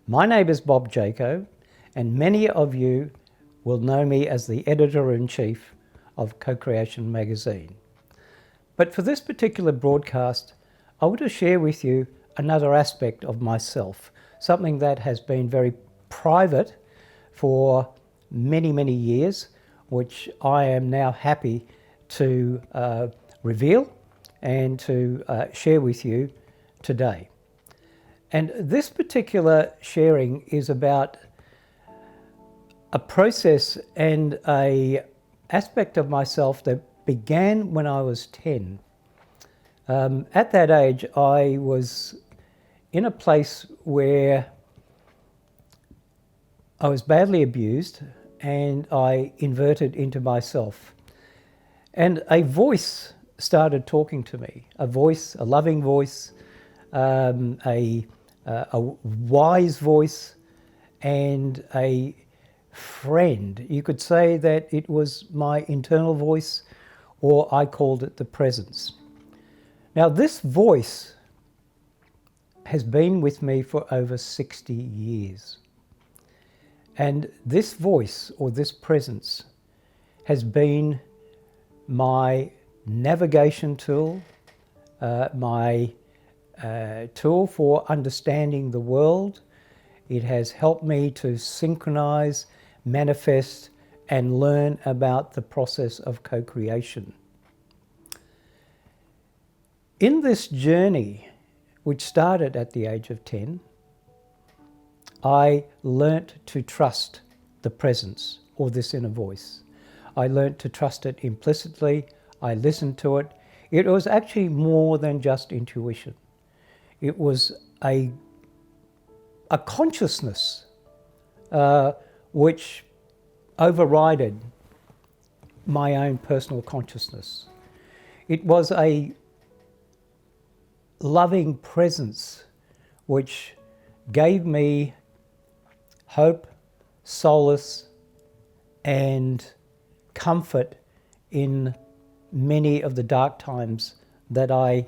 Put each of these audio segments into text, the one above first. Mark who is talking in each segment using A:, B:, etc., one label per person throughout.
A: My name is Bob Jayco, and many of you will know me as the editor-in-chief of Co-Creation magazine. But for this particular broadcast, I want to share with you another aspect of myself, something that has been very private for many years, which I am now happy to reveal and to share with you today. And this particular sharing is about a process and an aspect of myself that began when I was 10. At that age, I was in a place where I was badly abused and I inverted into myself. And a voice started talking to me, a voice, a loving voice, a wise voice, and a friend. You could say that it was my internal voice, or I called it the presence. Now, this voice has been with me for over 60 years. And this voice, or this presence, has been my navigation tool, my tool for understanding the world. It has helped me to synchronize, manifest, and learn about the process of co-creation. In this journey, which started at the age of 10, I learnt to trust the presence, or this inner voice. I learnt to trust it implicitly. I listened to it. It was actually more than just intuition. It was a consciousness which overrided my own personal consciousness. It was a loving presence which gave me hope, solace, and comfort in many of the dark times that I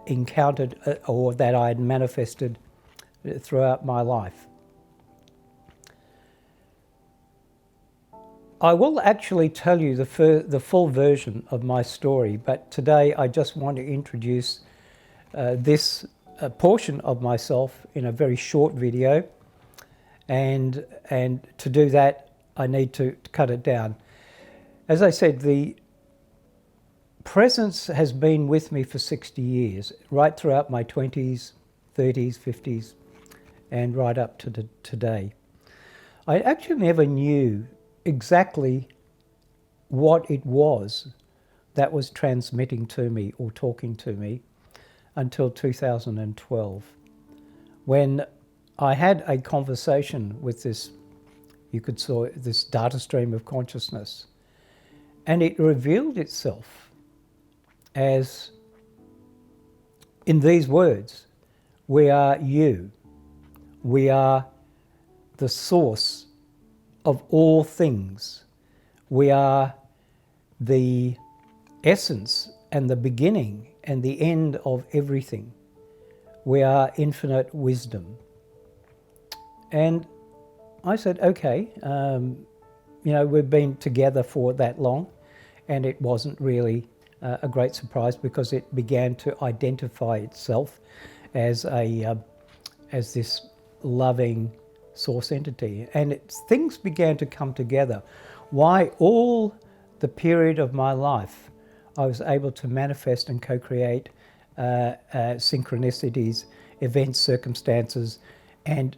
A: encountered or that I had manifested throughout my life. I will actually tell you the full version of my story, but today I just want to introduce this portion of myself in a very short video, and to do that I need to cut it down. As I said, the presence has been with me for 60 years, right throughout my 20s, 30s, 50s, and right up to today. I actually never knew exactly what it was that was transmitting to me or talking to me until 2012, when I had a conversation with this, you could say, this data stream of consciousness, and it revealed itself as, in these words: we are you. We are the source of all things. We are the essence and the beginning and the end of everything. We are infinite wisdom. And I said, okay, we've been together for that long, and it wasn't really a great surprise, because it began to identify itself as this loving source entity, and things began to come together. Why all the period of my life I was able to manifest and co-create synchronicities, events, circumstances, and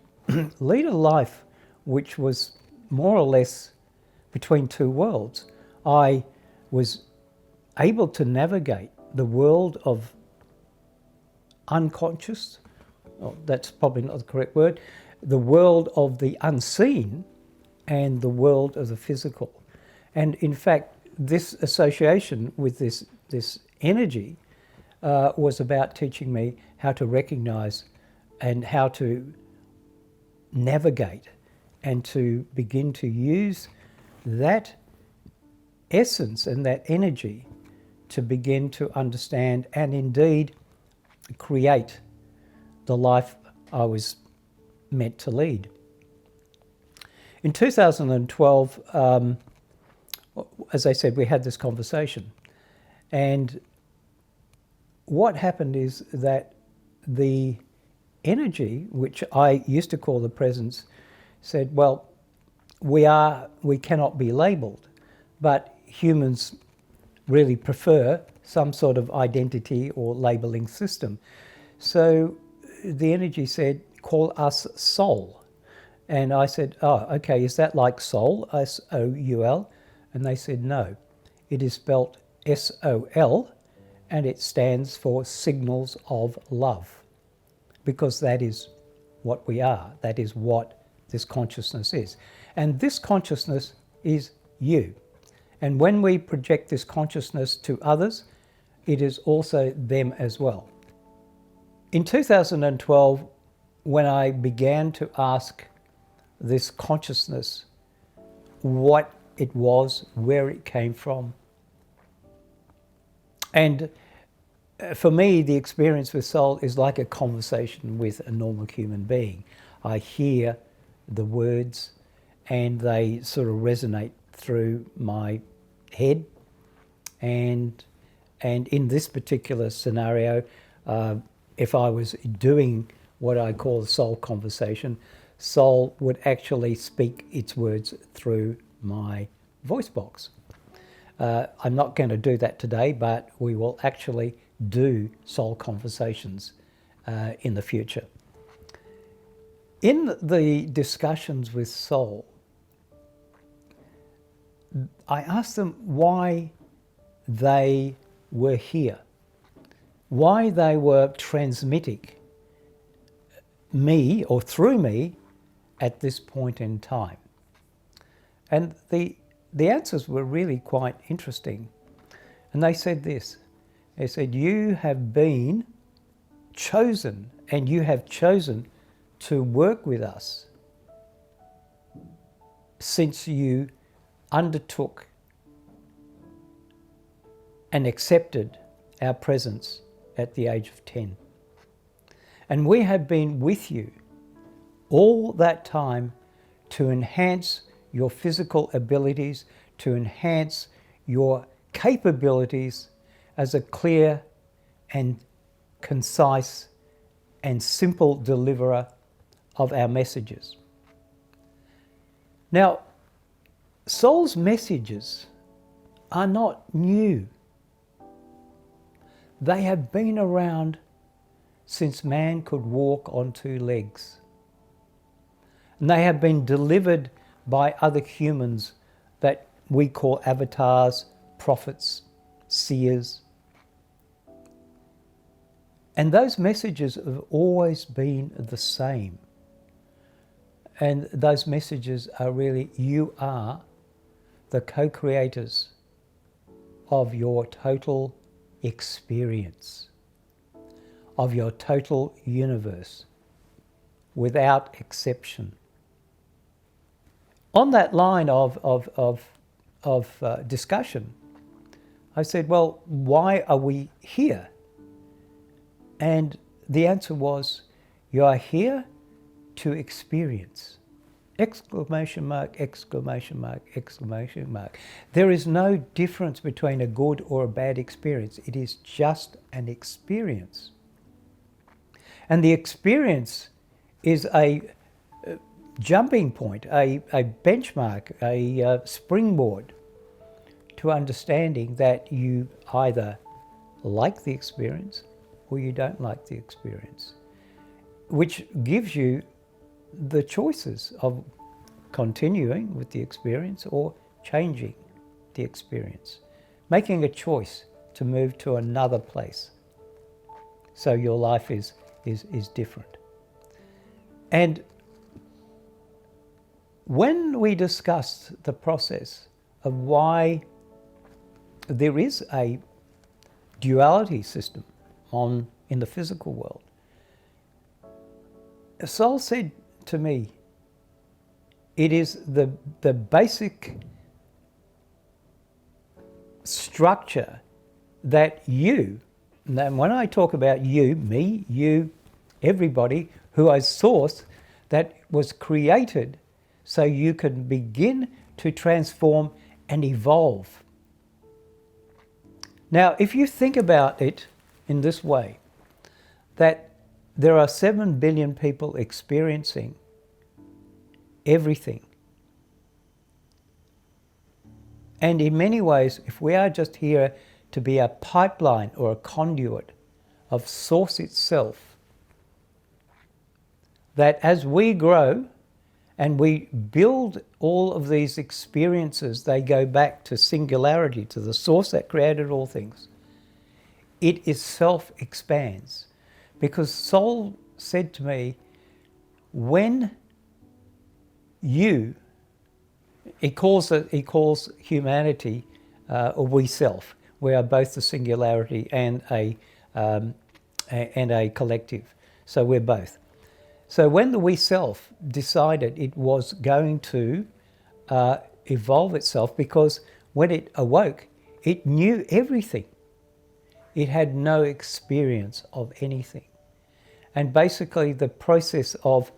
A: lead a life which was more or less between two worlds. I was able to navigate the world of unconscious, that's probably not the correct word, the world of the unseen and the world of the physical. And in fact, this association with this energy was about teaching me how to recognize and how to navigate and to begin to use that essence and that energy to begin to understand and indeed create the life I was meant to lead. In 2012, as I said, we had this conversation. And what happened is that the energy, which I used to call the presence, said, well, we cannot be labelled, but humans really prefer some sort of identity or labelling system. So the energy said, call us soul. And I said, oh, okay, is that like soul, S-O-U-L? And they said, no, it is spelt S-O-L, and it stands for signals of love, because that is what we are. That is what this consciousness is. And this consciousness is you. And when we project this consciousness to others, it is also them as well. In 2012, when I began to ask this consciousness what it was, where it came from, and for me, the experience with soul is like a conversation with a normal human being. I hear the words and they sort of resonate through my head. And in this particular scenario, if I was doing what I call the soul conversation, soul would actually speak its words through my voice box. I'm not going to do that today, but we will actually do soul conversations in the future. In the discussions with soul, I asked them why they were here, why they were transmitting me or through me at this point in time. And the answers were really quite interesting. And they said this. They said, you have been chosen, and you have chosen to work with us since you undertook and accepted our presence at the age of 10. And we have been with you all that time to enhance your physical abilities, to enhance your capabilities as a clear and concise and simple deliverer of our messages. Now, soul's messages are not new. They have been around since man could walk on two legs. And they have been delivered by other humans that we call avatars, prophets, seers. And those messages have always been the same. And those messages are really, you are the co-creators of your total experience, of your total universe, without exception. On that line of discussion, I said, well, why are we here? And the answer was, you are here to experience. Exclamation mark, exclamation mark, exclamation mark. There is no difference between a good or a bad experience. It is just an experience. And the experience is a jumping point, a benchmark, a springboard to understanding that you either like the experience or you don't like the experience, which gives you the choices of continuing with the experience or changing the experience, making a choice to move to another place so your life is different. And when we discussed the process of why there is a duality system in the physical world, soul said to me, it is the basic structure that you, and when I talk about you, me, you, everybody who is source, that was created so you can begin to transform and evolve. Now, if you think about it in this way, that there are 7 billion people experiencing everything. And in many ways, if we are just here to be a pipeline or a conduit of Source itself, that as we grow and we build all of these experiences, they go back to singularity, to the Source that created all things. It itself expands. Because Soul said to me, when he calls humanity or we self. We are both the singularity and a collective. So we're both. So when the we self decided it was going to evolve itself, because when it awoke, it knew everything. It had no experience of anything. And basically the process of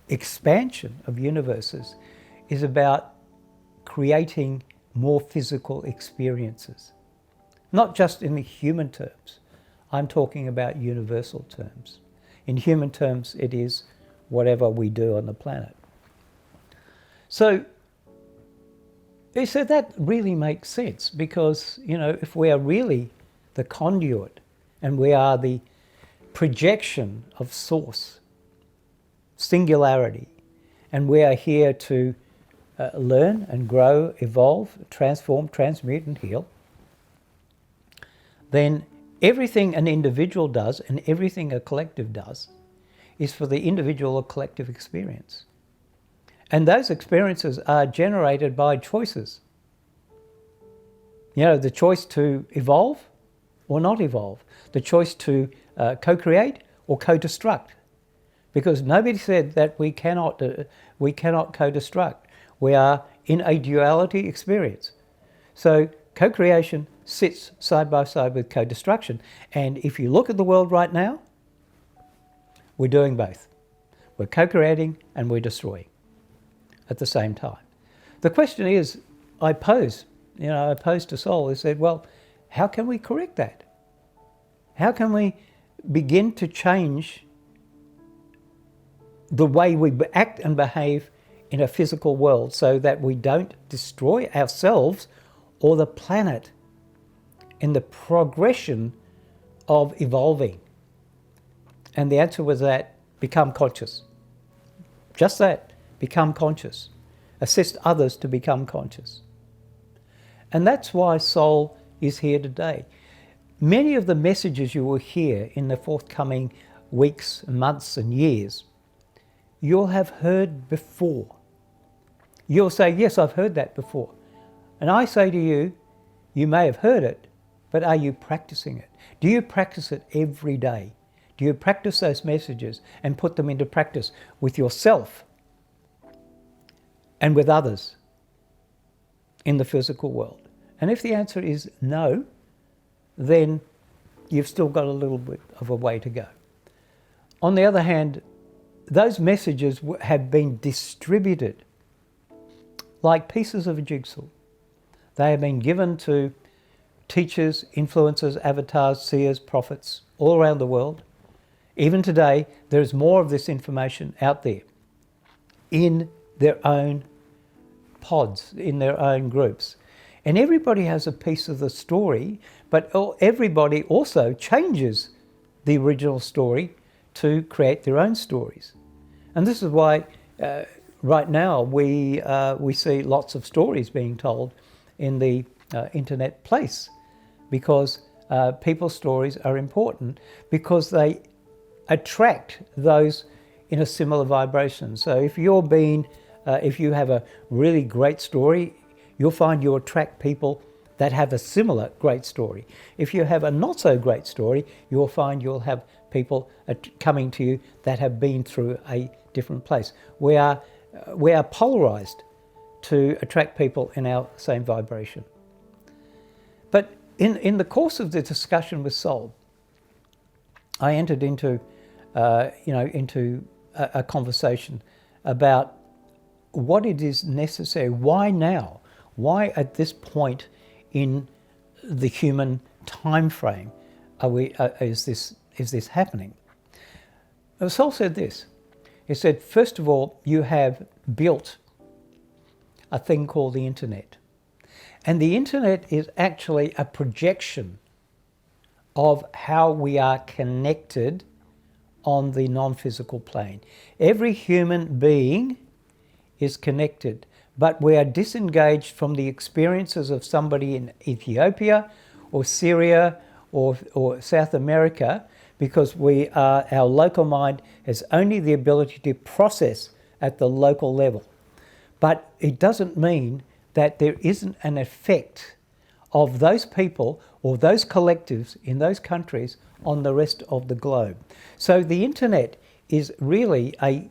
A: expansion of universes is about creating more physical experiences. Not just in the human terms. I'm talking about universal terms. In human terms, it is whatever we do on the planet. So that really makes sense, because, if we are really the conduit and we are the projection of Source, singularity, and we are here to learn and grow, evolve, transform, transmute and heal, then everything an individual does and everything a collective does is for the individual or collective experience. And those experiences are generated by choices. The choice to evolve or not evolve, the choice to co-create or co-destruct. Because nobody said that we cannot co-destruct. We are in a duality experience. So co-creation sits side by side with co-destruction. And if you look at the world right now, we're doing both. We're co-creating and we're destroying at the same time. The question is, I posed to Soul, I said, well, how can we correct that? How can we begin to change the way we act and behave in a physical world so that we don't destroy ourselves or the planet in the progression of evolving? And the answer was that, become conscious. Just that, become conscious. Assist others to become conscious. And that's why Soul is here today. Many of the messages you will hear in the forthcoming weeks, months and years, you'll have heard before. You'll say, yes, I've heard that before. And I say to you, you may have heard it, but are you practicing it? Do you practice it every day? Do you practice those messages and put them into practice with yourself and with others in the physical world? And if the answer is no, then you've still got a little bit of a way to go. On the other hand, those messages have been distributed like pieces of a jigsaw. They have been given to teachers, influencers, avatars, seers, prophets all around the world. Even today, there is more of this information out there in their own pods, in their own groups. And everybody has a piece of the story, but everybody also changes the original story to create their own stories. And this is why right now we see lots of stories being told in the internet place, because people's stories are important because they attract those in a similar vibration. So if if you have a really great story, you'll find you attract people that have a similar great story. If you have a not so great story, you'll find you'll have people coming to you that have been through a different place. We are polarized to attract people in our same vibration. But in the course of the discussion with Soul, I entered into into a conversation about what it is necessary. Why now? Why at this point in the human time frame is this happening? Saul said this. He said, first of all, you have built a thing called the internet. And the internet is actually a projection of how we are connected on the non-physical plane. Every human being is connected, but we are disengaged from the experiences of somebody in Ethiopia or Syria or South America, because our local mind has only the ability to process at the local level. But it doesn't mean that there isn't an effect of those people or those collectives in those countries on the rest of the globe. So the internet is really a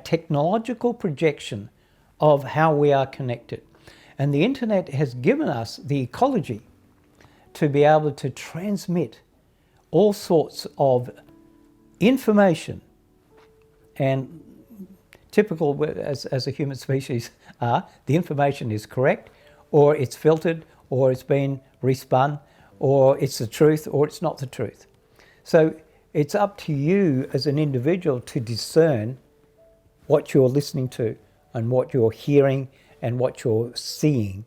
A: technological projection of how we are connected. And the internet has given us the ecology to be able to transmit all sorts of information, and typical as a human species the information is correct, or it's filtered, or it's been respun, or it's the truth, or it's not the truth. So it's up to you as an individual to discern what you're listening to and what you're hearing and what you're seeing,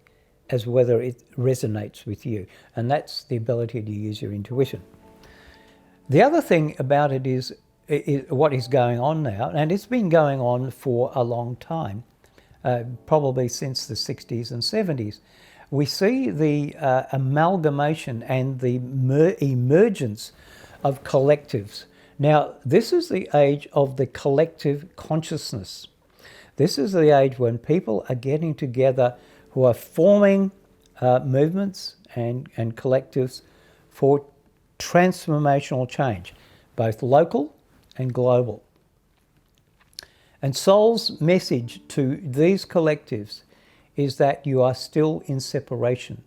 A: as whether it resonates with you. And that's the ability to use your intuition. The other thing about it is what is going on now, and it's been going on for a long time, probably since the 60s and 70s. We see the amalgamation and the emergence of collectives. Now, this is the age of the collective consciousness. This is the age when people are getting together who are forming movements and collectives for transformational change, both local and global. And Soul's message to these collectives is that you are still in separation.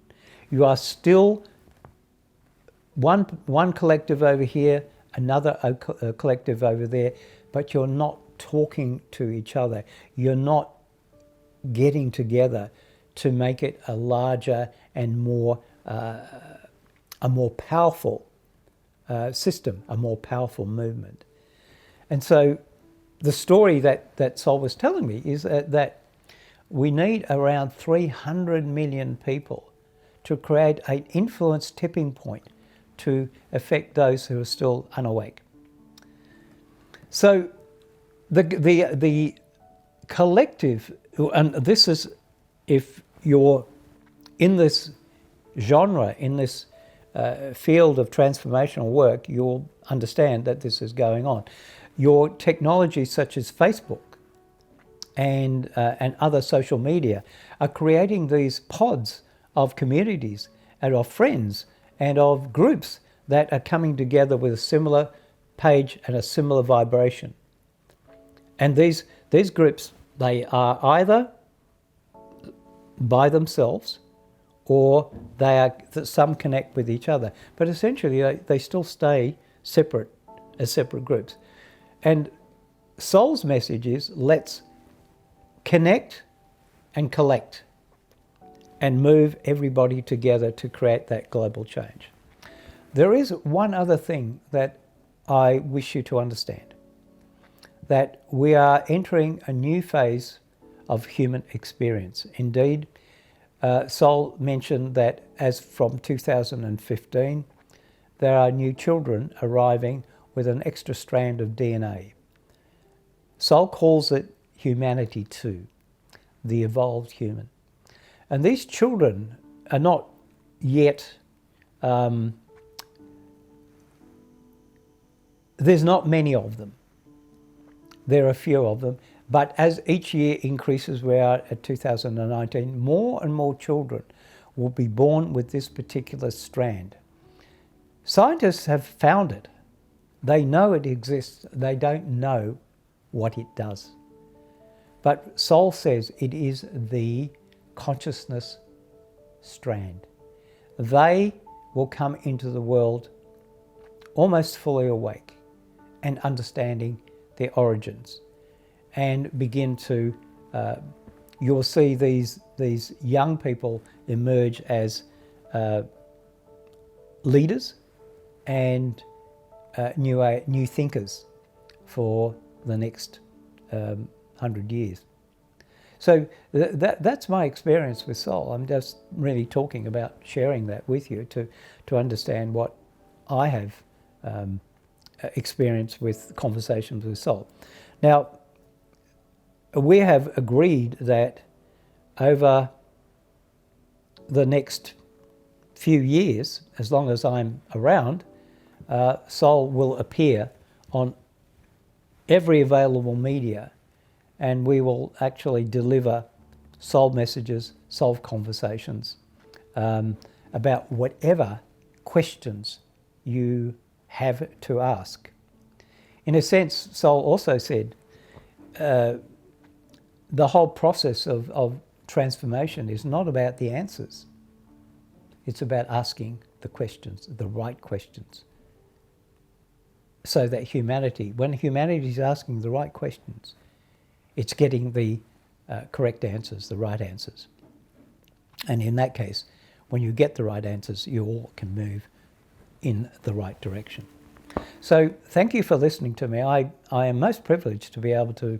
A: You are still one collective over here, another collective over there, but you're not talking to each other. You're not getting together to make it a larger and more powerful system, a more powerful movement. And so the story that Sol was telling me is that we need around 300 million people to create an influence tipping point to affect those who are still unawake. So the collective, and this is, if you're in this genre, in this field of transformational work, you'll understand that this is going on. Your technologies such as Facebook and other social media are creating these pods of communities and of friends and of groups that are coming together with a similar page and a similar vibration. And these groups, they are either by themselves, or some connect with each other, but essentially they still stay separate as separate groups. And Soul's message is, let's connect and collect and move everybody together to create that global change. There is one other thing that I wish you to understand, that we are entering a new phase of human experience. Indeed, Sol mentioned that as from 2015, there are new children arriving with an extra strand of DNA. Sol calls it humanity 2, the evolved human. And these children are not yet, there's not many of them. There are a few of them, but as each year increases, we are at 2019, more and more children will be born with this particular strand. Scientists have found it. They know it exists. They don't know what it does. But Sol says it is the consciousness strand. They will come into the world almost fully awake. and understanding their origins, and begin to, you'll see these young people emerge as leaders and new thinkers for the next 100 years. So that's my experience with soul. I'm just really talking about sharing that with you to understand what I have experienced with conversations with soul. Now, we have agreed that over the next few years, as long as I'm around, soul will appear on every available media, and we will actually deliver soul messages, soul conversations about whatever questions you have to ask. In a sense, soul also said the whole process of transformation is not about the answers. It's about asking the questions, the right questions. So that when humanity is asking the right questions, it's getting the correct answers, the right answers. And in that case, when you get the right answers, you all can move in the right direction. So thank you for listening to me. I am most privileged to be able to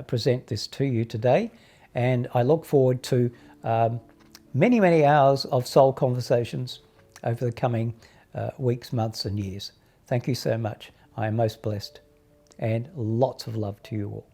A: present this to you today, and I look forward to many, many hours of soul conversations over the coming weeks, months and years. Thank you so much. I am most blessed, and lots of love to you all.